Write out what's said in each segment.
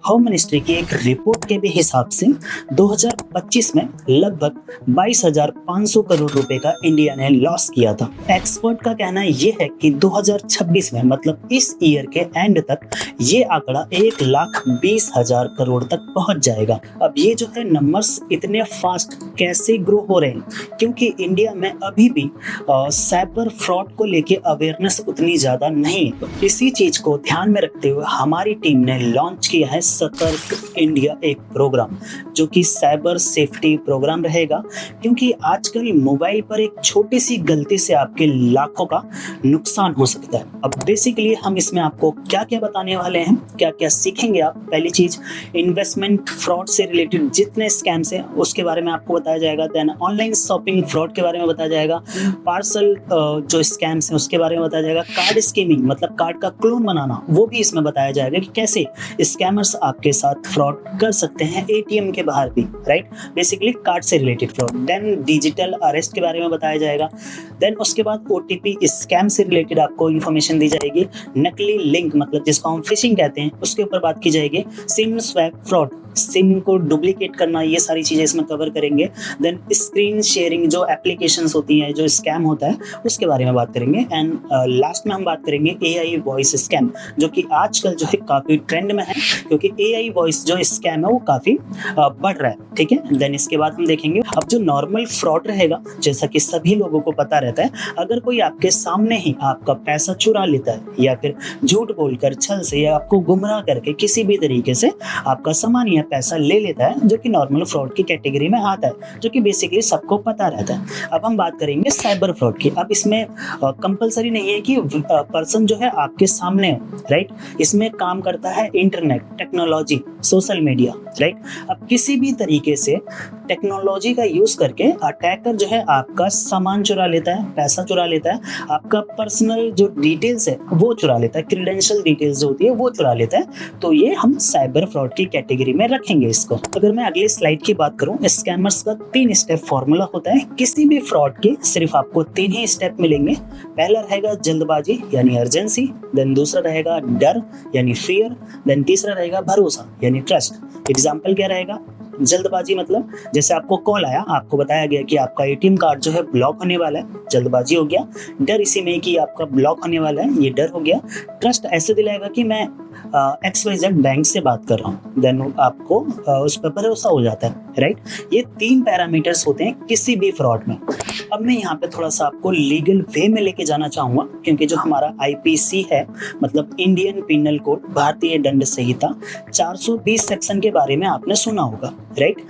Home ministry की एक report के भी हिसाब से 2025 में लगभग 22,500 करोड़ रुपए का इंडिया ने लॉस किया था। एक्सपर्ट का कहना ये है कि 2026 में मतलब इस ईयर के एंड तक ये आंकड़ा 1,20,000 करोड़ तक पहुंच जाएगा। अब ये जो है नंबर्स इतने फास्ट कैसे ग्रो हो रहे हैं, क्योंकि इंडिया में अभी भी साइबर फ्रॉड को लेके अवेयरनेस उतनी ज्यादा नहीं है। तो इसी चीज को ध्यान में रखते हुए हमारी टीम ने लॉन्च किया है सतर्क इंडिया एक प्रोग्राम, जो कि साइबर सेफ्टी प्रोग्राम रहेगा। क्योंकि आजकल मोबाइल पर एक छोटी सी गलती से आपके लाखों का नुकसान हो सकता है। अब बेसिकली हम इसमें आपको क्या क्या बताने वाले हैं, क्या क्या सीखेंगे आप। पहली चीज, इन्वेस्टमेंट फ्रॉड से रिलेटेड जितने स्कैम्स हैं उसके बारे में आपको बताया जाएगा। देन ऑनलाइन शॉपिंग फ्रॉड के बारे में बताया जाएगा। पार्सल जो स्कैम्स हैं उसके बारे में बताया जाएगा। कार्ड स्कीमिंग मतलब कार्ड का क्लोन बनाना, वो भी इसमें बताया जाएगा कि कैसे स्कैमर्स आपके साथ फ्रॉड कर सकते हैं एटीएम के बाहर भी, राइट। बेसिकली कार्ड से related fraud. Then digital arrest के बारे में बताया जाएगा। देन उसके बाद ओटीपी स्कैम से रिलेटेड आपको इन्फॉर्मेशन दी जाएगी। नकली लिंक मतलब जिसको हम फिशिंग कहते हैं उसके ऊपर बात की जाएगी। सिम स्वैप फ्रॉड, सिम को डुप्लीकेट करना, ये सारी चीजें इसमें कवर करेंगे। देन स्क्रीन शेयरिंग जो एप्लीकेशंस होती हैं, जो स्कैम होता है उसके बारे में बात करेंगे। एंड लास्ट में हम बात करेंगे एआई वॉइस स्कैम, जो कि आजकल जो है काफी ट्रेंड में है, क्योंकि एआई वॉइस जो स्कैम है वो काफी बढ़ रहा है, ठीक है। देन इसके बाद हम देखेंगे अब जो नॉर्मल फ्रॉड रहेगा, जैसा कि सभी लोगों को पता रहता है, अगर कोई आपके सामने ही आपका पैसा चुरा लेता है या फिर झूठ बोलकर छल से या आपको गुमराह करके किसी भी तरीके से आपका सामान या पैसा ले लेता है, जो कि नॉर्मल फ्रॉड की कैटेगरी में आता है, जो कि बेसिकली सबको पता रहता है। अब हम बात करेंगे साइबर फ्रॉड की। अब इसमें कंपलसरी नहीं है कि पर्सन जो है आपके सामने हो, राइट। इसमें काम करता है internet, technology, social media, right. अब किसी भी तरीके से टेक्नोलॉजी का यूज करके अटैकर जो है आपका सामान चुरा लेता है, पैसा चुरा लेता है, आपका पर्सनल जो डिटेल्स है वो चुरा लेता है, क्रेडेंशियल डिटेल्स जो होती है वो चुरा लेता है। तो ये हम साइबर फ्रॉड की कैटेगरी में रखेंगे इसको। अगर मैं अगले स्लाइड की बात करूं, स्कैमर्स का 3 स्टेप फॉर्मूला होता है। किसी भी फ्रॉड के सिर्फ आपको 3 ही स्टेप मिलेंगे। पहला रहेगा जल्दबाजी यानी अर्जेंसी, देन दूसरा रहेगा डर यानी फियर, देन तीसरा रहेगा भरोसा यानी ट्रस्ट। एग्जाम्पल क्या रहेगा? जल्दबाजी मतलब जैसे आपको कॉल आया, आपको बताया गया कि आपका एटीएम कार्ड जो है ब्लॉक होने वाला है, जल्दबाजी हो गया। डर इसी में कि आपका ब्लॉक होने वाला है, ये डर हो गया। ट्रस्ट ऐसे दिलाएगा कि मैं XYZ बैंक से बात कर रहा हूँ, देन आपको उस पर भरोसा हो जाता है, राइट। ये 3 पैरामीटर्स होते हैं किसी भी फ्रॉड में। अब मैं यहाँ पे थोड़ा सा आपको लीगल वे में लेके जाना चाहूंगा, क्योंकि जो हमारा IPC है मतलब इंडियन पिनल कोड, भारतीय दंड संहिता 420 सेक्शन के बारे में आपने सुना होगा, राइट।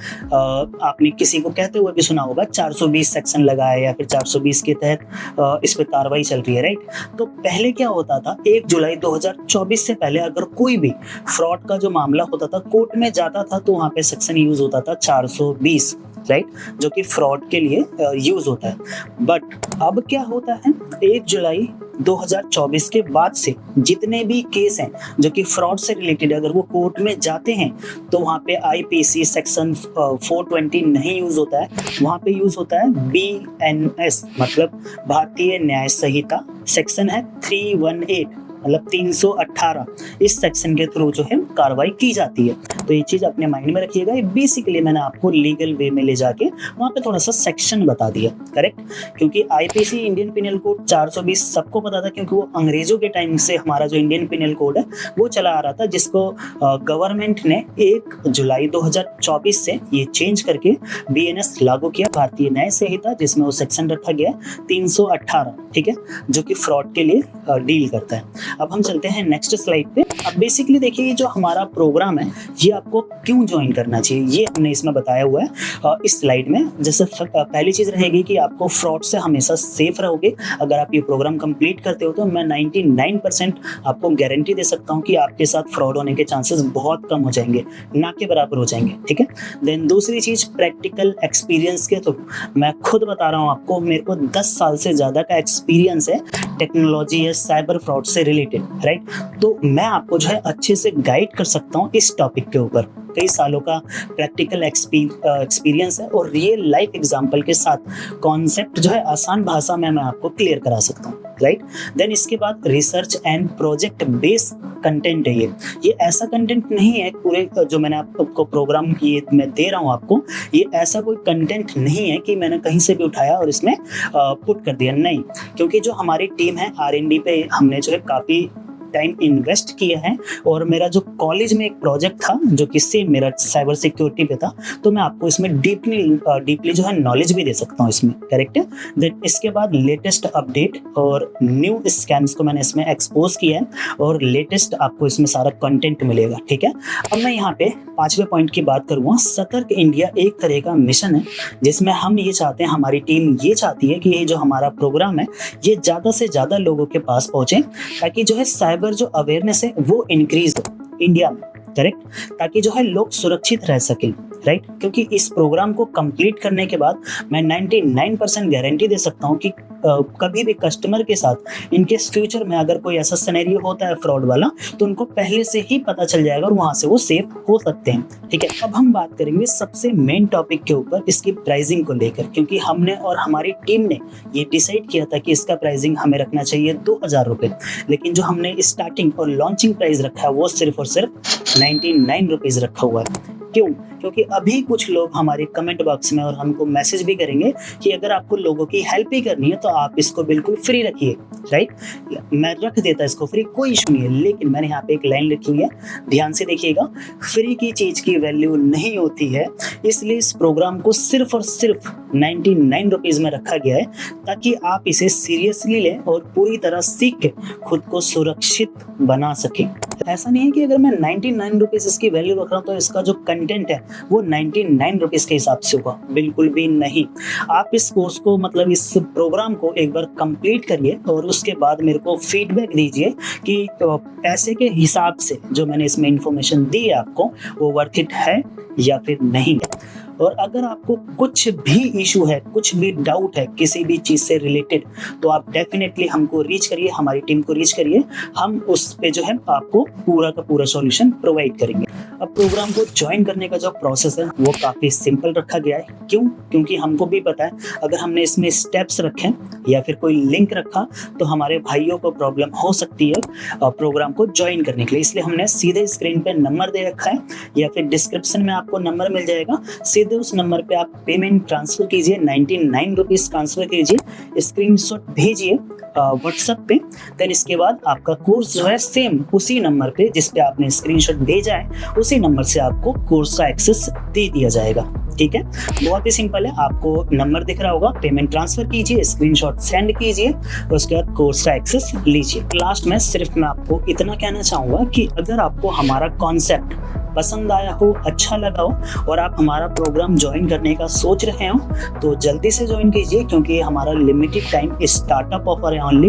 आपने किसी को कहते हुए भी सुना होगा 420 सेक्शन लगा है या फिर 420 के तहत इस पे कार्रवाई चल रही है, राइट। तो पहले क्या होता था, 1 जुलाई 2024 से पहले अगर कोई भी फ्रॉड का जो मामला होता था, कोर्ट में जाता था, तो वहां पे सेक्शन यूज होता था 420, राइट, जो कि फ्रॉड के लिए यूज होता है। बट अब क्या होता है, 1 जुलाई 2024 के बाद से जितने भी केस हैं जो कि फ्रॉड से रिलेटेड, अगर वो कोर्ट में जाते हैं तो वहाँ पे IPC सेक्शन 420 नहीं यूज होता है, वहाँ पे यूज होता है BNS मतलब भारतीय न्याय संहिता, सेक्शन है 318 मतलब 318। इस सेक्शन के थ्रू जो है कार्रवाई की जाती है। तो ये चीज अपने माइंड में रखिएगा। ये बेसिकली मैंने आपको लीगल वे में ले जाके वहां पे थोड़ा सा सेक्शन बता दिया, करेक्ट। क्योंकि IPC इंडियन पिनल कोड 420 सबको पता था, क्योंकि वो अंग्रेजों के टाइम से हमारा जो इंडियन पिनल कोड है वो चला आ रहा था, जिसको गवर्नमेंट ने 1 जुलाई 2024 से ये चेंज करके BNS लागू किया, भारतीय न्याय संहिता, जिसमें वो सेक्शन रखा गया 318, ठीक है, जो कि फ्रॉड के लिए डील करता है। अब हम चलते हैं नेक्स्ट स्लाइड पे। अब बेसिकली देखिए, ये जो हमारा प्रोग्राम है ये आपको क्यों ज्वाइन करना चाहिए, ये हमने इसमें बताया हुआ है इस स्लाइड में। जैसे पहली चीज रहेगी कि आपको फ्रॉड से हमेशा सेफ रहोगे। अगर आप ये प्रोग्राम कंप्लीट करते हो तो मैं 99% आपको गारंटी दे सकता हूँ कि आपके साथ फ्रॉड होने के चांसेस बहुत कम हो जाएंगे, ना के बराबर हो जाएंगे, ठीक है। देन दूसरी चीज, प्रैक्टिकल एक्सपीरियंस के थ्रू, मैं खुद बता रहा हूँ आपको, मेरे को 10 साल से ज्यादा का एक्सपीरियंस है टेक्नोलॉजी या साइबर फ्रॉड से रिलेटेड, राइट। तो मैं आपको जो है अच्छे से गाइड कर सकता हूँ इस टॉपिक के ऊपर। कई सालों का प्रैक्टिकल एक्सपीरियंस है और रियल लाइफ एग्जांपल के साथ कॉन्सेप्ट जो है आसान भाषा में मैं आपको क्लियर करा सकता हूँ, राइट। देन इसके बाद research and project based content है ये ऐसा कंटेंट नहीं है पूरे जो मैंने आपको प्रोग्राम ये मैं दे रहा हूँ आपको, ये ऐसा कोई कंटेंट नहीं है कि मैंने कहीं से भी उठाया और इसमें पुट कर दिया, नहीं। क्योंकि जो हमारी टीम है R&D पे हमने जो है काफ़ी टाइम इन्वेस्ट किया है और मेरा जो कॉलेज में एक प्रोजेक्ट था जो कि सेम मेरा साइबर सिक्योरिटी पे था, तो मैं आपको इसमें डीपली जो है नॉलेज भी दे सकता हूँ इसमें, करेक्ट है। देन इसके बाद लेटेस्ट अपडेट और न्यू स्कैम्स को मैंने इसमें एक्सपोज किया है और लेटेस्ट आपको इसमें सारा कंटेंट मिलेगा, ठीक है। अब मैं यहाँ पे 5वें पॉइंट की बात करूँगा। सतर्क इंडिया एक तरह का मिशन है जिसमें हम ये चाहते हैं, हमारी टीम ये चाहती है कि ये जो हमारा प्रोग्राम है ये ज़्यादा से ज़्यादा लोगों के पास पहुँचे ताकि जो है साइबर जो अवेयरनेस है वो इंक्रीज हो इंडिया में, करेक्ट, ताकि जो है लोग सुरक्षित रह सकें, राइट। क्योंकि इस प्रोग्राम को कंप्लीट करने के बाद मैं 99% गारंटी दे सकता हूं कि कभी भी कस्टमर के साथ इनकेस फ्यूचर में अगर कोई ऐसा सिनेरियो होता है फ्रॉड वाला, तो उनको पहले से ही पता चल जाएगा और वहां से वो सेफ हो सकते हैं, ठीक है। अब हम बात करेंगे सबसे मेन टॉपिक के ऊपर, इसकी प्राइसिंग को लेकर, क्योंकि हमने और हमारी टीम ने ये डिसाइड किया था कि इसका प्राइसिंग हमें रखना चाहिए 2000 रुपये, लेकिन जो हमने स्टार्टिंग और लॉन्चिंग प्राइस रखा है वो सिर्फ और सिर्फ 99 रुपीज़ रखा हुआ है। क्यों? क्योंकि अभी कुछ लोग हमारे कमेंट बॉक्स में और हमको मैसेज भी करेंगे कि अगर आपको लोगों की हेल्प ही करनी है तो आप इसको बिल्कुल फ्री रखिए, राइट। मैं रख देता इसको फ्री, कोई इशू नहीं है, लेकिन मैंने यहाँ पे एक लाइन लिखी हुई है, ध्यान से देखिएगा, फ्री की चीज की वैल्यू नहीं होती है। इसलिए इस प्रोग्राम को सिर्फ और सिर्फ 99 रुपीज में रखा गया है ताकि आप इसे सीरियसली लें और पूरी तरह सीख के खुद को सुरक्षित बना सकें। ऐसा नहीं है कि अगर मैं 99 रुपीज इसकी वैल्यू रख रहा हूँ तो इसका जो कंटेंट है वो 99 रुपीज के हिसाब से होगा, बिल्कुल भी नहीं। आप इस कोर्स को मतलब इस प्रोग्राम को एक बार कंप्लीट करिए और उसके बाद मेरे को फीडबैक दीजिए कि पैसे के हिसाब से जो मैंने इसमें इंफॉर्मेशन दी है आपको वो वर्थ इट है या फिर नहीं है। और अगर आपको कुछ भी इशू है, कुछ भी डाउट है किसी भी चीज़ से रिलेटेड, तो आप डेफिनेटली हमको रीच करिए, हमारी टीम को रीच करिए, हम उस पे जो है आपको पूरा का पूरा सॉल्यूशन प्रोवाइड करेंगे। अब प्रोग्राम को ज्वाइन करने का जो प्रोसेस है वो काफ़ी सिंपल रखा गया है। क्यों? क्योंकि हमको भी पता है अगर हमने इसमें स्टेप्स रखे या फिर कोई लिंक रखा तो हमारे भाइयों को प्रॉब्लम हो सकती है प्रोग्राम को ज्वाइन करने के लिए, इसलिए हमने सीधे स्क्रीन पे नंबर दे रखा है या फिर डिस्क्रिप्शन में आपको नंबर मिल जाएगा, सीधे उस नंबर पे आप पेमेंट ट्रांसफर कीजिए, 99 रुपीज़ ट्रांसफर कीजिए, स्क्रीनशॉट भेजिए व्हाट्सएप पे। देन इसके बाद आपका कोर्स जो है सेम उसी नंबर पे जिस पे आपने स्क्रीनशॉट भेजा है उसी नंबर से आपको कोर्स का एक्सेस दे दिया जाएगा, ठीक है। बहुत ही सिंपल है, आपको नंबर दिख रहा होगा, पेमेंट ट्रांसफर कीजिए, स्क्रीनशॉट सेंड कीजिए और उसके बाद कोर्स का एक्सेस लीजिए। लास्ट में सिर्फ मैं आपको इतना कहना चाहूँगा कि अगर आपको हमारा कॉन्सेप्ट पसंद आया हो, अच्छा लगा हो और आप हमारा प्रोग्राम ज्वाइन करने का सोच रहे हो तो जल्दी से ज्वाइन कीजिए, क्योंकि हमारा लिमिटेड टाइम स्टार्टअप ऑफर है ओनली,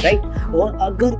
राइट। और अगर